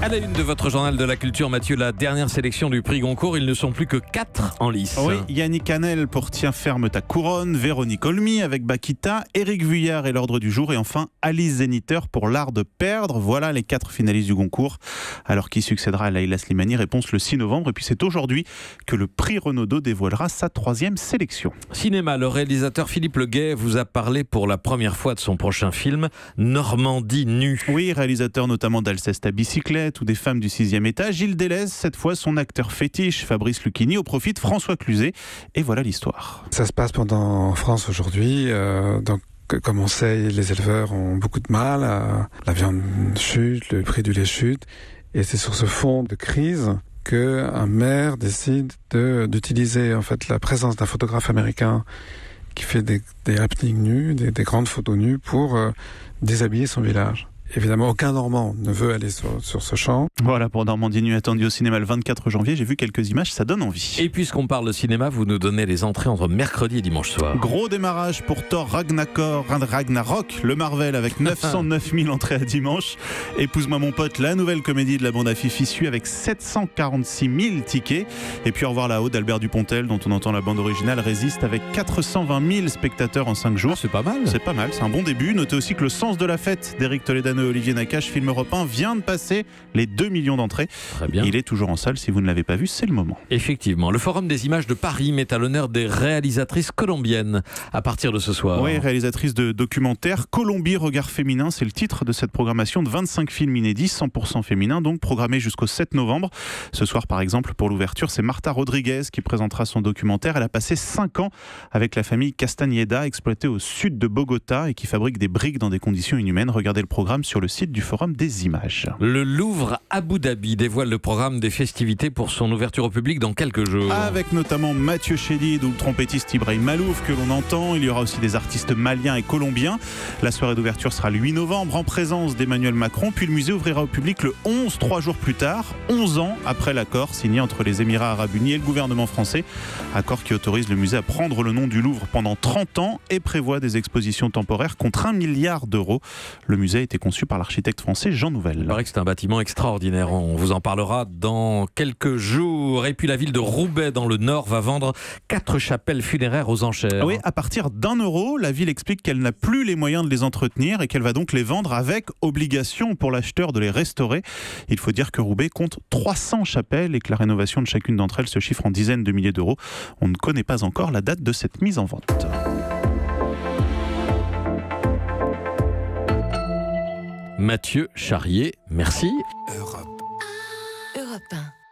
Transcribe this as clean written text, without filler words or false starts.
À la une de votre journal de la culture, Mathieu, la dernière sélection du prix Goncourt, ils ne sont plus que 4 en lice. Oui, Yannick Hanel pour Tiens ferme ta couronne, Véronique Olmy avec Bakita, Éric Vuillard et l'Ordre du jour et enfin Alice Zeniter pour L'art de perdre. Voilà les 4 finalistes du Goncourt. Alors qui succédera à Laïla Slimani? Réponse le 6 novembre. Et puis c'est aujourd'hui que le prix Renaudot dévoilera sa 3e sélection. Cinéma, le réalisateur Philippe Leguet vous a parlé pour la première fois de son prochain film, Normandie nue. Oui, réalisateur notamment d'Alceste à bicyclette ou des femmes du 6e étage, il délaisse cette fois son acteur fétiche, Fabrice Lucchini, au profit de François Cluzet. Et voilà l'histoire. Ça se passe en France aujourd'hui. Donc, comme on sait, les éleveurs ont beaucoup de mal. La viande chute, le prix du lait chute. Et c'est sur ce fond de crise qu'un maire décide d'utiliser en fait la présence d'un photographe américain qui fait des happenings nus, des grandes photos nues pour déshabiller son village. Évidemment, aucun Normand ne veut aller sur ce champ. Voilà pour Normandie nue, attendu au cinéma le 24 janvier. J'ai vu quelques images, ça donne envie. Et puisqu'on parle de cinéma, vous nous donnez les entrées entre mercredi et dimanche soir. Gros démarrage pour Thor Ragnarok, le Marvel avec 909 000 entrées à dimanche. Épouse-moi mon pote, la nouvelle comédie de la bande à Fifi suit avec 746 000 tickets. Et puis au revoir là-haut d'Albert Dupontel, dont on entend la bande originale, résiste avec 420 000 spectateurs en 5 jours. Ah, c'est pas mal. C'est pas mal, c'est un bon début. Notez aussi que Le sens de la fête d'Éric Toledano et Olivier Nakache, film Europe 1, vient de passer les 2 millions d'entrées. Très bien. Il est toujours en salle, si vous ne l'avez pas vu, c'est le moment. Effectivement, le Forum des images de Paris met à l'honneur des réalisatrices colombiennes à partir de ce soir. Oui, réalisatrice de documentaires. Colombie, regard féminin, c'est le titre de cette programmation de 25 films inédits, 100% féminins, donc programmés jusqu'au 7 novembre. Ce soir, par exemple, pour l'ouverture, c'est Marta Rodriguez qui présentera son documentaire. Elle a passé 5 ans avec la famille Castañeda, exploitée au sud de Bogota et qui fabrique des briques dans des conditions inhumaines. Regardez le programme sur le site du Forum des images. Le Louvre Abu Dhabi dévoile le programme des festivités pour son ouverture au public dans quelques jours. Avec notamment Mathieu Chédid ou le trompettiste Ibrahim Malouf que l'on entend. Il y aura aussi des artistes maliens et colombiens. La soirée d'ouverture sera le 8 novembre en présence d'Emmanuel Macron. Puis le musée ouvrira au public le 11, 3 jours plus tard, 11 ans après l'accord signé entre les Émirats Arabes Unis et le gouvernement français. Accord qui autorise le musée à prendre le nom du Louvre pendant 30 ans et prévoit des expositions temporaires contre 1 milliard d'euros. Le musée a été conçu par l'architecte français Jean Nouvel. Il paraît que c'est un bâtiment extraordinaire. On vous en parlera dans quelques jours. Et puis la ville de Roubaix dans le Nord va vendre 4 chapelles funéraires aux enchères. Oui, à partir d'1 €, la ville explique qu'elle n'a plus les moyens de les entretenir et qu'elle va donc les vendre avec obligation pour l'acheteur de les restaurer. Il faut dire que Roubaix compte 300 chapelles et que la rénovation de chacune d'entre elles se chiffre en dizaines de milliers d'euros. On ne connaît pas encore la date de cette mise en vente. Mathieu Charrier, merci. Europe 1.